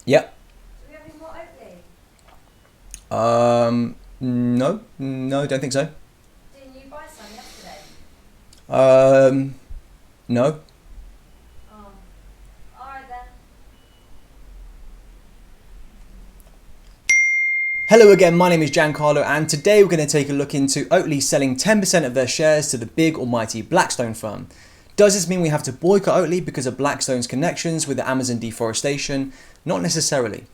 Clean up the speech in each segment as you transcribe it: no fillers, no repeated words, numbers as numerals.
Yep. Do we have any more Oatly? No, don't think so. Didn't you buy some yesterday? Um, no. Oh, alright then. Hello again, my name is Giancarlo, and today we're going to take a look into Oatly selling 10% of their shares to the big almighty Blackstone firm. Does this mean we have to boycott Oatly because of Blackstone's connections with the Amazon deforestation? Not necessarily.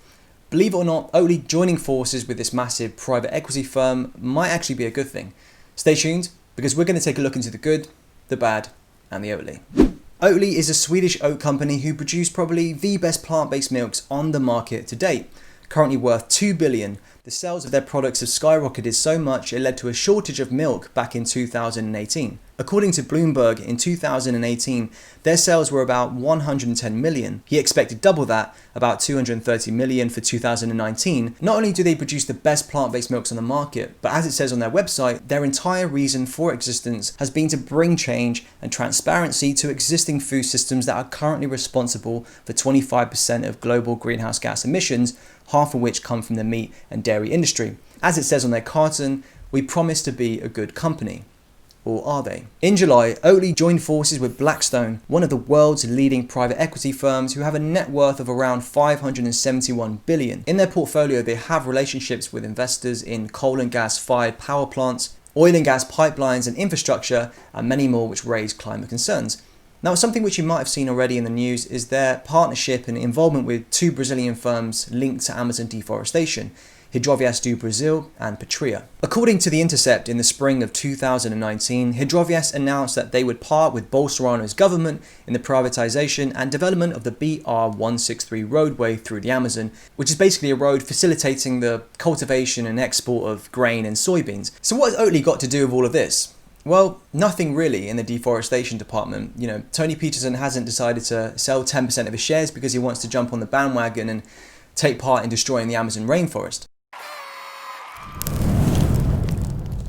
Believe it or not, Oatly joining forces with this massive private equity firm might actually be a good thing. Stay tuned, because we're going to take a look into the good, the bad, and the Oatly. Oatly is a Swedish oat company who produce probably the best plant-based milks on the market to date. Currently worth $2 billion, the sales of their products have skyrocketed so much it led to a shortage of milk back in 2018. According to Bloomberg, in 2018, their sales were about 110 million. He expected double that, about 230 million for 2019. Not only do they produce the best plant-based milks on the market, but as it says on their website, their entire reason for existence has been to bring change and transparency to existing food systems that are currently responsible for 25% of global greenhouse gas emissions, half of which come from the meat and dairy industry. As it says on their carton, we promise to be a good company. Or are they? In July, Oatly joined forces with Blackstone, one of the world's leading private equity firms who have a net worth of around 571 billion. In their portfolio, they have relationships with investors in coal and gas-fired power plants, oil and gas pipelines and infrastructure, and many more which raise climate concerns. Now, something which you might have seen already in the news is their partnership and involvement with two Brazilian firms linked to Amazon deforestation, Hidrovias do Brasil and Patria. According to The Intercept, in the spring of 2019, Hidrovias announced that they would part with Bolsonaro's government in the privatization and development of the BR-163 roadway through the Amazon, which is basically a road facilitating the cultivation and export of grain and soybeans. So what has Oatly got to do with all of this? Well, nothing really in the deforestation department. Tony Peterson hasn't decided to sell 10% of his shares because he wants to jump on the bandwagon and take part in destroying the Amazon rainforest.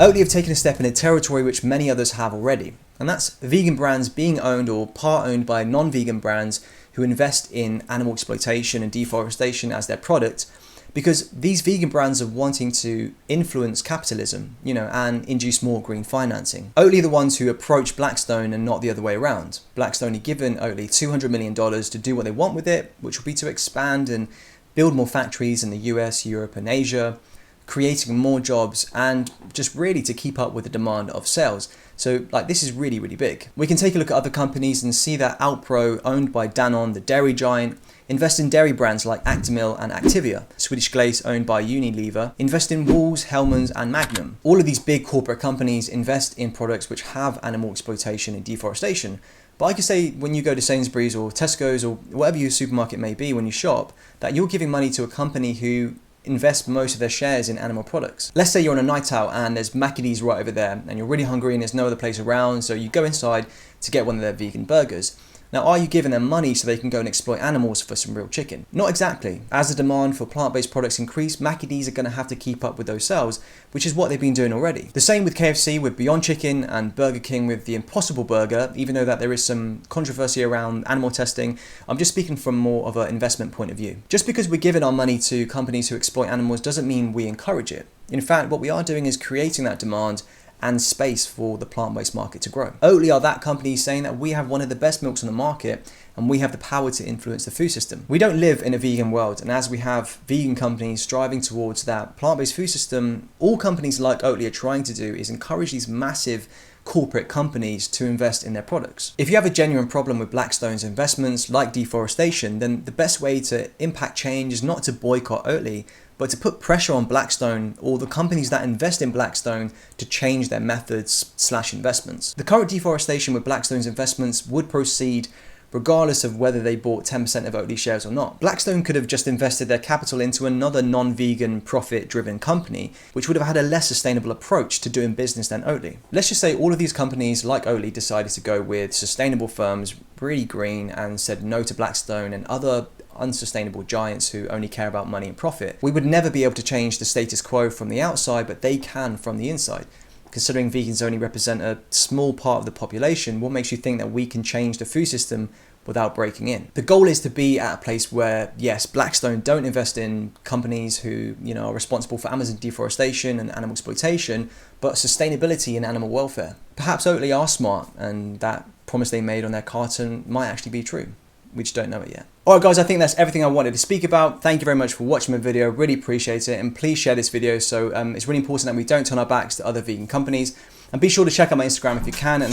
Oatly have taken a step in a territory which many others have already, and that's vegan brands being owned or part owned by non-vegan brands who invest in animal exploitation and deforestation as their product, because these vegan brands are wanting to influence capitalism, and induce more green financing. Oatly are the ones who approach Blackstone and not the other way around. Blackstone had given Oatly $200 million to do what they want with it, which will be to expand and build more factories in the US, Europe and Asia, creating more jobs and just really to keep up with the demand of sales. So this is really, really big. We can take a look at other companies and see that Alpro, owned by Danone, the dairy giant, invest in dairy brands like Actimel and Activia. Swedish Glace, owned by Unilever, invest in Wools, Hellmann's and Magnum. All of these big corporate companies invest in products which have animal exploitation and deforestation. But I could say when you go to Sainsbury's or Tesco's or whatever your supermarket may be when you shop, that you're giving money to a company who invest most of their shares in animal products. Let's say you're on a night out and there's Mackey's right over there and you're really hungry and there's no other place around, so you go inside to get one of their vegan burgers. Now, are you giving them money so they can go and exploit animals for some real chicken? Not exactly. As the demand for plant-based products increase, Mackey's are going to have to keep up with those sales, which is what they've been doing already. The same with KFC with Beyond Chicken and Burger King with the Impossible Burger, even though that there is some controversy around animal testing. I'm just speaking from more of an investment point of view. Just because we're giving our money to companies who exploit animals doesn't mean we encourage it. In fact, what we are doing is creating that demand and space for the plant-based market to grow. Oatly are that company saying that we have one of the best milks on the market and we have the power to influence the food system. We don't live in a vegan world, and as we have vegan companies striving towards that plant-based food system, all companies like Oatly are trying to do is encourage these massive corporate companies to invest in their products. If you have a genuine problem with Blackstone's investments like deforestation, then the best way to impact change is not to boycott Oatly, but to put pressure on Blackstone or the companies that invest in Blackstone to change their methods/investments. The current deforestation with Blackstone's investments would proceed regardless of whether they bought 10% of Oatly shares or not. Blackstone could have just invested their capital into another non-vegan, profit-driven company, which would have had a less sustainable approach to doing business than Oatly. Let's just say all of these companies, like Oatly, decided to go with sustainable firms, really green, and said no to Blackstone and other unsustainable giants who only care about money and profit. We would never be able to change the status quo from the outside, but they can from the inside. Considering vegans only represent a small part of the population, what makes you think that we can change the food system without breaking in. The goal is to be at a place where, yes, Blackstone don't invest in companies who, are responsible for Amazon deforestation and animal exploitation, but sustainability and animal welfare. Perhaps Oatly are smart, and that promise they made on their carton might actually be true. We just don't know it yet. Alright guys, I think that's everything I wanted to speak about. Thank you very much for watching my video, really appreciate it, and please share this video. So it's really important that we don't turn our backs to other vegan companies. And be sure to check out my Instagram if you can, and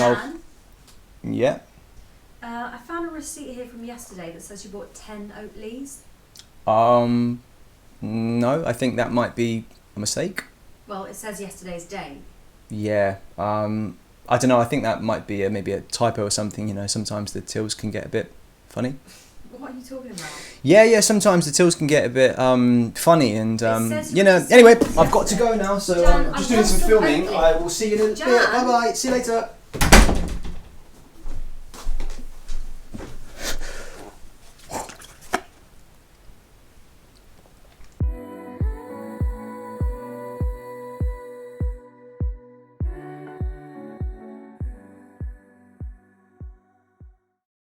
Yeah? I found a receipt here from yesterday that says you bought 10 Oatlys. No, I think that might be a mistake. Well, it says yesterday's date. Yeah, I don't know, I think that might be maybe a typo or something, sometimes the tills can get a bit funny. What are you talking about? Yeah, sometimes the tills can get a bit funny, and anyway, I've got to go now, so I'm just doing some filming. I will see you in a bit. Bye bye, see you later.